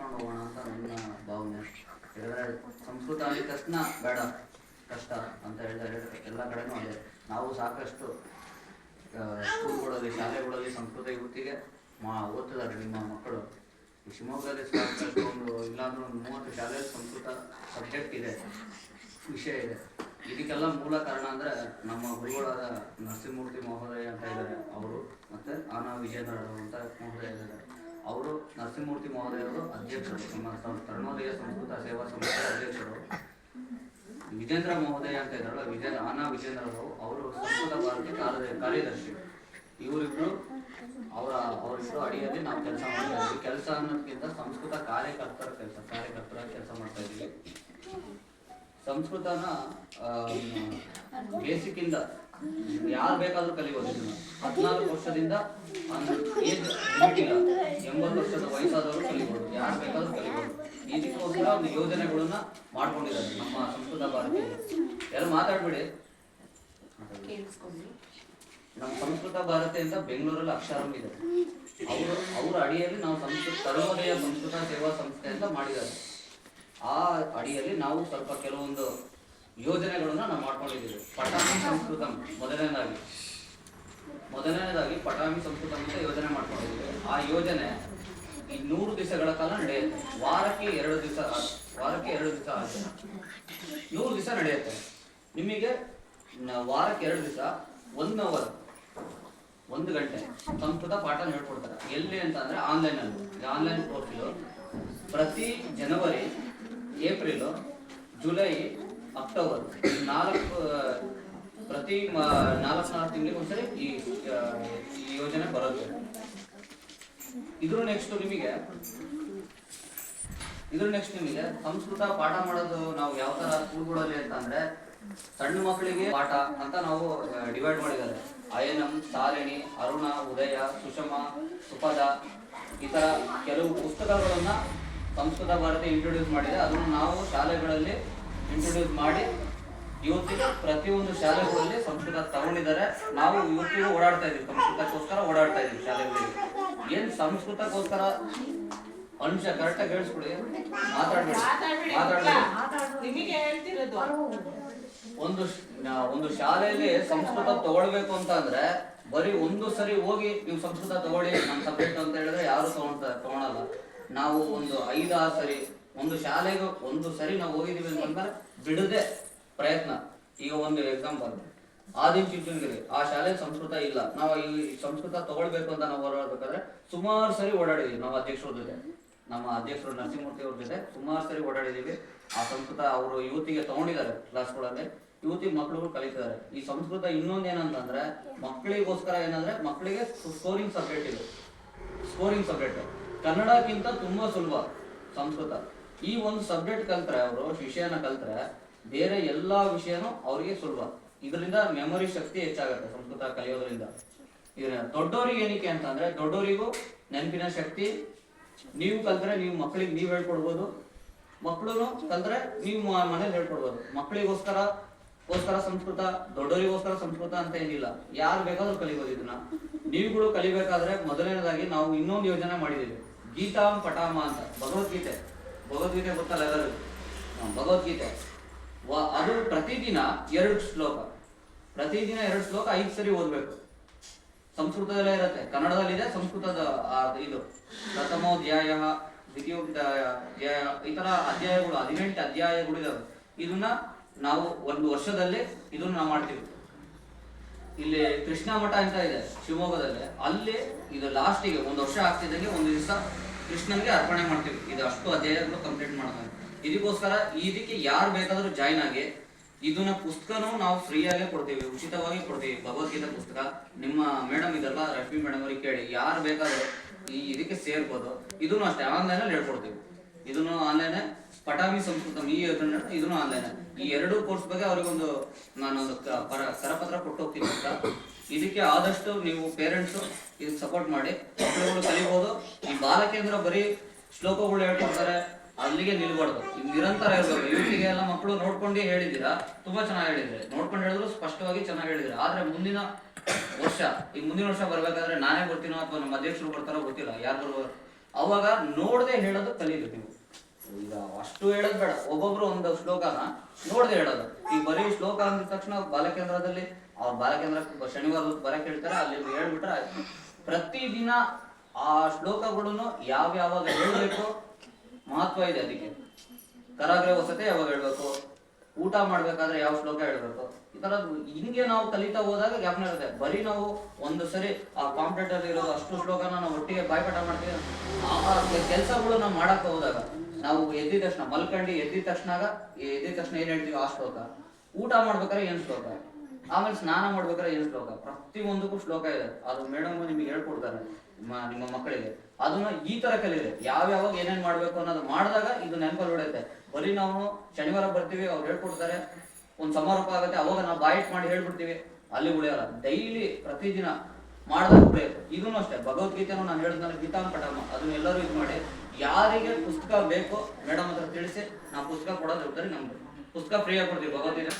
ಬೆಳೆಸ್ಕೊಂಡು ಹೋಗೋಣ ಅಂತ ನನ್ನ ಭಾವನೆ. ಹೇಳಿದ್ರೆ ಸಂಸ್ಕೃತ ಅಂದ ತಕ್ಷಣ ಬೇಡ ಕಷ್ಟ ಅಂತ ಹೇಳಿದ್ರೆ ಎಲ್ಲ ಕಡೆನೂ ಅದೇ. ನಾವು ಸಾಕಷ್ಟು ಸ್ಕೂಲ್ಗಳಲ್ಲಿ ಶಾಲೆಗಳಲ್ಲಿ ಸಂಸ್ಕೃತ ಇವತ್ತಿಗೆ ಓದ್ತಿದ್ದಾರೆ ನಿಮ್ಮ ಮಕ್ಕಳು. ಶಿವಮೊಗ್ಗದಲ್ಲಿ ಕಳ್ಕೊಂಡು ಇಲ್ಲಾಂದ್ರೂ ಒಂದು 30 ಶಾಲೆಯಲ್ಲಿ ಸಂಸ್ಕೃತ ಸಬ್ಜೆಕ್ಟ್ ಇದೆ, ವಿಷಯ ಇದೆ. ಇದಕ್ಕೆಲ್ಲ ಮೂಲ ಕಾರಣ ಅಂದರೆ ನಮ್ಮ ಗುರುಗಳಾದ ನರಸಿಂಹಮೂರ್ತಿ ಮಹೋದಯ ಅಂತ ಇದ್ದಾರೆ ಅವರು, ಮತ್ತು ಆನಾ ವಿಜೇಂದ್ರ ಅಂತ ಮಹೋದಯ ಇದ್ದಾರೆ. ಅವರು ನರಸಿಂಹಮೂರ್ತಿ ಮಹೋದಯರು ಅಧ್ಯಕ್ಷರು, ನಮ್ಮ ತರುಣೋದಯ ಸಂಸ್ಕೃತ ಸೇವಾ ಸಂಸ್ಥೆಯ ಅಧ್ಯಕ್ಷರು. ವಿಜೇಂದ್ರ ಮಹೋದಯ ಅಂತ ಇದ್ದಾರಲ್ಲ, ಆನಾ ವಿಜೇಂದ್ರ ಅವರು ಸಂಸ್ಕೃತ ಭಾರತಿ ಕಾರ್ಯದರ್ಶಿ. ಇವರಿಬ್ರು ಅವರಿಬ್ಬರು ಅಡಿಯಲ್ಲಿ ನಾವು ಕೆಲಸ ಮಾಡ್ತಾ ಇದ್ದೀವಿ. ಕೆಲಸ ಅನ್ನೋದಕ್ಕಿಂತ ಸಂಸ್ಕೃತ ಕಾರ್ಯಕರ್ತರ ಕೆಲಸ ಮಾಡ್ತಾ ಇದ್ದೀವಿ. ಸಂಸ್ಕೃತನ ಬೇಸಿಕ್ಕಿಂದ ಯಾರು ಬೇಕಾದ್ರೂ ಕಲಿಬೋದು. 14 ವರ್ಷದಿಂದ ಏಜ್ ಲಿಮಿಟ್ ಇಲ್ಲ, 80 ವರ್ಷದ ವಯಸ್ಸಾದವರು ಕಲಿಬೋದು, ಯಾರು ಬೇಕಾದ್ರೂ ಕಲಿಬೋದು. ಇದಕ್ಕೋಸ್ಕರ ಒಂದು ಯೋಜನೆಗಳನ್ನ ಮಾಡ್ಕೊಂಡಿದ್ದಾರೆ ನಮ್ಮ ಸಂಸ್ಕೃತ ಭಾರತಿ. ಯಾರು ಮಾತಾಡ್ಬಿಡಿ. ನಮ್ಮ ಸಂಸ್ಕೃತ ಭಾರತಿಯಿಂದ ಬೆಂಗಳೂರಲ್ಲಿ ಅಕ್ಷರಂ ಇದೆ, ಅವರ ಅಡಿಯಲ್ಲಿ ನಾವು ತರುಣೋದಯ ಸಂಸ್ಕೃತ ಸೇವಾ ಸಂಸ್ಥೆ ಅಂತ ಮಾಡಿದ್ದಾರೆ. ಆ ಅಡಿಯಲ್ಲಿ ನಾವು ಸ್ವಲ್ಪ ಕೆಲವೊಂದು ಯೋಜನೆಗಳನ್ನ ನಾವು ಮಾಡ್ಕೊಂಡಿದ್ದೀವಿ. ಪಟಾಮಿ ಸಂಸ್ಕೃತಂ ಮೊದಲನೇದಾಗಿ ಪಟಾಮಿ ಸಂಸ್ಕೃತಂ ಅಂತ ಯೋಜನೆ ಮಾಡ್ಕೊಂಡಿದ್ದೀವಿ. ಆ ಯೋಜನೆ ಈ 100 ದಿವಸಗಳ ಕಾಲ ನಡೆಯುತ್ತೆ. ವಾರಕ್ಕೆ 2 ದಿವಸ ಆಗುತ್ತೆ. 100 ದಿವಸ ನಡೆಯುತ್ತೆ. ನಿಮಗೆ ವಾರಕ್ಕೆ 2 ದಿವಸ 1 ಅವರ್ 1 ಗಂಟೆ ಸಂಸ್ಕೃತ ಪಾಠ ಹೇಳ್ಕೊಡ್ತಾರೆ. ಎಲ್ಲಿ ಅಂತ ಅಂದ್ರೆ ಆನ್ಲೈನ್ ಕೋರ್ಸಿಲು ಪ್ರತಿ ಜನವರಿ, ಏಪ್ರಿಲ್, ಜುಲೈ, ಅಕ್ಟೋಬರ್ ಪ್ರತಿ 4 ತಿಂಗಳಿಗೆ ಒಂದ್ಸರಿ ಈ ಯೋಜನೆ ಬರುತ್ತೆ. ಇದ್ರ ನೆಕ್ಸ್ಟ್ ನಿಮಗೆ ಸಂಸ್ಕೃತ ಪಾಠ ಮಾಡೋದು ನಾವು ಯಾವ ತರ ಸ್ಕೂಲ್ಗಳಲ್ಲಿ ಅಂತ ಅಂದ್ರೆ, ಸಣ್ಣ ಮಕ್ಕಳಿಗೆ ಪಾಠ ಅಂತ ನಾವು ಡಿವೈಡ್ ಮಾಡಿದ್ದಾರೆ. ಅಯನಂ, ಸಾಲಿನಿ, ಅರುಣ, ಉದಯ, ಸುಷಮ, ಸುಪದ, ಈ ತರ ಕೆಲವು ಪುಸ್ತಕಗಳನ್ನ ಸಂಸ್ಕೃತ ಭಾರತಿ ಇಂಟ್ರೊಡ್ಯೂಸ್ ಮಾಡಿದೆ. ಅದನ್ನು ನಾವು ಶಾಲೆಗಳಲ್ಲಿ ಇಂಟ್ರೊಡ್ಯೂಸ್ ಮಾಡಿ ಇವತ್ತಿಗೆ ಪ್ರತಿಯೊಂದು ಶಾಲೆಗಳಲ್ಲಿ ಸಂಸ್ಕೃತ ತಗೊಂಡಿದ್ದಾರೆ. ನಾವು ಇವತ್ತಿಗೂ ಓಡಾಡ್ತಾ ಇದೀವಿ, ಸಂಸ್ಕೃತಕ್ಕೋಸ್ಕರ ಓಡಾಡ್ತಾ ಇದೀವಿ ಶಾಲೆಗಳಿಗೆ. ಏನ್ ಸಂಸ್ಕೃತಕ್ಕೋಸ್ಕರ ಅಂಶ ಕರೆಕ್ಟಾಗಿ ಹೇಳಿಸ್ಕೊಡಿ, ಮಾತಾಡ್ಬೇಡಿ. ಒಂದು ಶಾಲೆಯಲ್ಲಿ ಸಂಸ್ಕೃತ ತಗೊಳ್ಬೇಕು ಅಂತ ಅಂದ್ರೆ ಬರೀ ಒಂದು ಸರಿ ಹೋಗಿ ನೀವು ಸಂಸ್ಕೃತ ತಗೊಳ್ಳಿ ನಮ್ಮ ಸಬ್ಜೆಕ್ಟ್ ಅಂತ ಹೇಳಿದ್ರೆ ಯಾರು ತಗೊಳಲ್ಲ. ನಾವು ಒಂದು 5-6 ಸರಿ ಒಂದು ಶಾಲೆಗೆ ಒಂದು ಸರಿ ನಾವು ಹೋಗಿದೀವಿ ಅಂತಂದ್ರೆ ಬಿಡದೆ ಪ್ರಯತ್ನ. ಈಗ ಒಂದು ಎಕ್ಸಾಂಪಲ್, ಆದಿಚುಂಚನಗಿರಿ ಆ ಶಾಲೆಗೆ ಸಂಸ್ಕೃತ ಇಲ್ಲ, ನಾವು ಈ ಸಂಸ್ಕೃತ ತಗೊಳ್ಬೇಕು ಅಂತ ನಾವು ಓಡಾಡ್ಬೇಕಾದ್ರೆ ಸುಮಾರು ಸರಿ ಓಡಾಡಿದೀವಿ. ನಾವು ನಮ್ಮ ಅಧ್ಯಕ್ಷರು ನರಸಿಂಹಮೂರ್ತಿ ಅವ್ರ ಜೊತೆ ಸುಮಾರು ಸರಿ ಓಡಾಡಿದೀವಿ. ಆ ಸಂಸ್ಕೃತ ಅವರು ಯುವತಿಗೆ ತಗೊಂಡಿದ್ದಾರೆ ಕ್ಲಾಸ್ಗಳಲ್ಲಿ, ಯುವತಿ ಮಕ್ಕಳು ಕಲಿತಿದ್ದಾರೆ. ಈ ಸಂಸ್ಕೃತ ಇನ್ನೊಂದು ಏನಂತಂದ್ರೆ ಮಕ್ಕಳಿಗೋಸ್ಕರ ಏನಂದ್ರೆ, ಮಕ್ಕಳಿಗೆ ಸ್ಕೋರಿಂಗ್ ಸಬ್ಜೆಕ್ಟ್ ಇದೆ. ಸ್ಕೋರಿಂಗ್ ಸಬ್ಜೆಕ್ಟ್ ಕನ್ನಡಕ್ಕಿಂತ ತುಂಬಾ ಸುಲಭ ಸಂಸ್ಕೃತ. ಈ ಒಂದು ಸಬ್ಜೆಕ್ಟ್ ಕಲ್ತ್ರೆ, ಅವರು ವಿಷಯನ ಕಲ್ತ್ರೆ ಬೇರೆ ಎಲ್ಲಾ ವಿಷಯನೂ ಅವ್ರಿಗೆ ಸುಲಭ. ಇದರಿಂದ ಮೆಮೊರಿ ಶಕ್ತಿ ಹೆಚ್ಚಾಗುತ್ತೆ ಸಂಸ್ಕೃತ ಕಲಿಯೋದ್ರಿಂದ. ದೊಡ್ಡವರಿಗೆ ಏನಕ್ಕೆ ಅಂತಂದ್ರೆ, ದೊಡ್ಡವರಿಗೂ ನೆನಪಿನ ಶಕ್ತಿ. ನೀವು ಕಲ್ತ್ರೆ ನೀವು ಮಕ್ಕಳಿಗೆ ನೀವು ಹೇಳ್ಕೊಡ್ಬೋದು, ಮಕ್ಕಳು ಕಲ್ತ್ರೆ ನೀವು ಮನೇಲಿ ಹೇಳ್ಕೊಡ್ಬೋದು. ಮಕ್ಕಳಿಗೋಸ್ಕರ ಸಂಸ್ಕೃತ, ದೊಡ್ಡವರಿಗೋಸ್ಕರ ಸಂಸ್ಕೃತ ಅಂತ ಏನಿಲ್ಲ, ಯಾರು ಬೇಕಾದ್ರೂ ಕಲಿಬೋದು. ಇದನ್ನ ನೀವುಗಳು ಕಲಿಬೇಕಾದ್ರೆ ಮೊದಲನೇದಾಗಿ ನಾವು ಇನ್ನೊಂದು ಯೋಜನೆ ಮಾಡಿದ್ದೀವಿ, ಗೀತಾಂ ಪಟಾಮ ಅಂತ. ಭಗವದ್ಗೀತೆ ಗೊತ್ತಲ್ಲ ಎಲ್ಲರಿಗೂ? ಭಗವದ್ಗೀತೆ ಅದು ಪ್ರತಿದಿನ 2 ಶ್ಲೋಕ 5 ಸರಿ ಓದ್ಬೇಕು. ಸಂಸ್ಕೃತದಲ್ಲೇ ಇರುತ್ತೆ, ಕನ್ನಡದಲ್ಲಿದೆ, ಸಂಸ್ಕೃತದ ಇದು ಪ್ರಥಮೋಧ್ಯಾಯ, ದ್ವಿತೀಯೋಧ್ಯಾಯ, ಈ ತರ ಅಧ್ಯಾಯಗಳು 18 ಅಧ್ಯಾಯಗಳು ಇದಾವೆ. ಇದನ್ನ ನಾವು 1 ವರ್ಷದಲ್ಲಿ ಇದನ್ನ ನಾವು ಮಾಡ್ತೀವಿ. ಇಲ್ಲಿ ಕೃಷ್ಣ ಮಠ ಅಂತ ಇದೆ ಶಿವಮೊಗ್ಗದಲ್ಲಿ, ಅಲ್ಲಿ ಇದು ಲಾಸ್ಟಿಗೆ 1 ವರ್ಷ ಆಗ್ತಿದ್ದಂಗೆ ಒಂದು ದಿವಸ ಕೃಷ್ಣನ್ಗೆ ಅರ್ಪಣೆ ಮಾಡ್ತೀವಿ. ಇದು ಅಷ್ಟು ಅಧ್ಯಾಯಗಳು ಕಂಪ್ಲೀಟ್ ಮಾಡೋದು. ಇದಕ್ಕೋಸ್ಕರ ಇದಕ್ಕೆ ಯಾರು ಬೇಕಾದ್ರೂ ಜಾಯ್ನ್ ಆಗಿ, ಇದನ್ನ ಪುಸ್ತಕನೂ ನಾವು ಫ್ರೀಯಾಗಿ ಕೊಡ್ತೀವಿ, ಉಚಿತವಾಗಿ ಕೊಡ್ತೀವಿ. ಭಗವದ್ಗೀತೆ ಪುಸ್ತಕ ನಿಮ್ಮ ಮೇಡಮ್ ಇದೆಲ್ಲ ರಶ್ಮಿ ಮೇಡಮ್ ಅವ್ರಿಗೆ ಕೇಳಿ, ಯಾರು ಬೇಕಾದ್ರೂ ಇದಕ್ಕೆ ಸೇರ್ಬೋದು. ಇದನ್ನು ಅಷ್ಟೇ ಆನ್ಲೈನಲ್ಲಿ ಹೇಳ್ಕೊಡ್ತೀವಿ. ಇದನ್ನು ಆನ್ಲೈನ್, ಪಟಾಮಿ ಸಂಸ್ಕೃತಂ ಈ ಯೋಜನೆ ಇದನ್ನು ಆನ್ಲೈನ್. ಈ 2 ಕೋರ್ಸ್ ಬಗ್ಗೆ ಅವ್ರಿಗೊಂದು ನಾನೊಂದು ಕರಪತ್ರ ಕೊಟ್ಟು ಹೋಗ್ತೀನಿ ಅಂತ. ಇದಕ್ಕೆ ಆದಷ್ಟು ನೀವು ಪೇರೆಂಟ್ಸ್ ಇದಕ್ಕೆ ಸಪೋರ್ಟ್ ಮಾಡಿ, ಮಕ್ಕಳುಗಳು ಕಲಿಬಹುದು. ಈ ಬಾಲಕೇಂದ್ರ ಬರೀ ಶ್ಲೋಕಗಳು ಹೇಳ್ಕೊಡ್ತಾರೆ, ಅಲ್ಲಿಗೆ ನಿಲ್ಬಾರ್ದು, ನಿರಂತರ ಇರಬೇಕು. ಇವತ್ತಿಗೆ ಎಲ್ಲ ಮಕ್ಕಳು ನೋಡ್ಕೊಂಡು ಹೇಳಿದ್ದೀರಾ, ತುಂಬಾ ಚೆನ್ನಾಗಿ ಹೇಳಿದ್ರೆ, ನೋಡ್ಕೊಂಡು ಹೇಳಿದ್ರು ಸ್ಪಷ್ಟವಾಗಿ ಚೆನ್ನಾಗಿ ಹೇಳಿದ್ರೆ. ಆದ್ರೆ ಮುಂದಿನ ವರ್ಷ ಬರ್ಬೇಕಾದ್ರೆ ನಾನೇ ಬರ್ತೀನೋ ಅಥವಾ ನಮ್ಮ ಅಧ್ಯಕ್ಷರು ಬರ್ತಾರೋ ಗೊತ್ತಿಲ್ಲ, ಯಾರು ಅವಾಗ ನೋಡದೆ ಹೇಳೋದು ಕಲೀಬೇಕು ನೀವು. ಈಗ ಅಷ್ಟು ಹೇಳೋದು ಬೇಡ, ಒಬ್ಬೊಬ್ರು ಒಂದು ಶ್ಲೋಕನ ನೋಡದೆ ಹೇಳೋದು. ಈ ಬರೀ ಶ್ಲೋಕ ಅಂದ ತಕ್ಷಣ ಬಾಲಕೇಂದ್ರದಲ್ಲಿ ಅವ್ರ ಬಾಲಕೇಂದ್ರ ಶನಿವಾರ ಬರಕ್ ಹೇಳ್ತಾರೆ, ಅಲ್ಲಿ ಹೇಳ್ಬಿಟ್ರೆ ಆಯ್ತು. ಪ್ರತಿದಿನ ಆ ಶ್ಲೋಕಗಳನ್ನು ಯಾವ್ಯಾವಾಗ ಹೇಳ್ಬೇಕು ಮಹತ್ವ ಇದೆ ಅದಕ್ಕೆ. ಕರಾಗ್ರೆ ವಸತೆ ಯಾವಾಗ ಹೇಳ್ಬೇಕು, ಊಟ ಮಾಡ್ಬೇಕಾದ್ರೆ ಯಾವ ಶ್ಲೋಕ ಹೇಳ್ಬೇಕು, ಈ ತರದ್ದು ಹಿಂಗೆ ನಾವು ಕಲಿತಾ ಹೋದಾಗ ಜ್ಞಾಪನ ಇರುತ್ತೆ. ಬರೀ ನಾವು ಒಂದು ಸರಿ ಆ ಕಾಂಪಿಟೇಟರ್ ಇರೋದು ಅಷ್ಟು ಶ್ಲೋಕನ ನಾವು ಒಟ್ಟಿಗೆ ಬಾಯ್ಪಾಠ ಮಾಡ್ತೀವಿ. ಆ ಕೆಲಸಗಳು ನಾವು ಮಾಡಕ್ ಹೋದಾಗ ನಾವು ಎದ್ದಿದ ತಕ್ಷಣ ಮಲ್ಕಂಡು ಎದ್ದಿದ ತಕ್ಷಣ ಏನ್ ಹೇಳ್ತೀವಿ ಆ ಶ್ಲೋಕ, ಊಟ ಮಾಡ್ಬೇಕಾದ್ರೆ ಏನ್ ಶ್ಲೋಕ, ಆಮೇಲೆ ಸ್ನಾನ ಮಾಡ್ಬೇಕಾದ್ರೆ ಏನ್ ಶ್ಲೋಕ, ಪ್ರತಿ ಒಂದಕ್ಕೂ ಶ್ಲೋಕ ಇದೆ. ಅದು ಮೇಡಮ್ ನಿಮಗೆ ಹೇಳ್ಕೊಡ್ತಾರೆ ನಿಮ್ಮ ಮಕ್ಕಳಿಗೆ. ಅದನ್ನ ಈ ತರ ಕಲೀರಿ, ಯಾವ್ಯಾವಾಗ ಏನೇನ್ ಮಾಡ್ಬೇಕು ಅನ್ನೋದು ಮಾಡಿದಾಗ ಇದು ನೆನಪಲ್ಲಿ ಉಳಿಯುತ್ತೆ. ಬರೀ ನಾವು ಶನಿವಾರ ಬರ್ತೀವಿ, ಅವ್ರು ಹೇಳ್ಕೊಡ್ತಾರೆ, ಒಂದ್ ಸಮಾರೋಪ ಆಗುತ್ತೆ, ಅವಾಗ ನಾವು ಬಾಯಿಟ್ ಮಾಡಿ ಹೇಳ್ಬಿಡ್ತೀವಿ, ಅಲ್ಲಿ ಉಳಿಯಲ್ಲ. ಡೈಲಿ ಪ್ರತಿದಿನ ಮಾಡಿದಾಗ ಉಳಿಯುತ್ತೆ. ಇದನ್ನು ಅಷ್ಟೇ, ಭಗವದ್ಗೀತೆನೂ ನಾನು ಹೇಳಿದ್ನಲ್ಲ ಗೀತಾಂ ಪಠಮ, ಅದನ್ನ ಎಲ್ಲರೂ ಇದು ಮಾಡಿ. ಯಾರಿಗೆ ಪುಸ್ತಕ ಬೇಕು ಮೇಡಮ್ ಹತ್ರ ತಿಳಿಸಿ, ನಾವು ಪುಸ್ತಕ ಕೊಡೋದು ಇರ್ತಾರೆ. ನಮ್ಗೆ ಪುಸ್ತಕ ಫ್ರೀಯಾಗಿ ಕೊಡ್ತೀವಿ ಭಗವದ್ಗೀತೆ.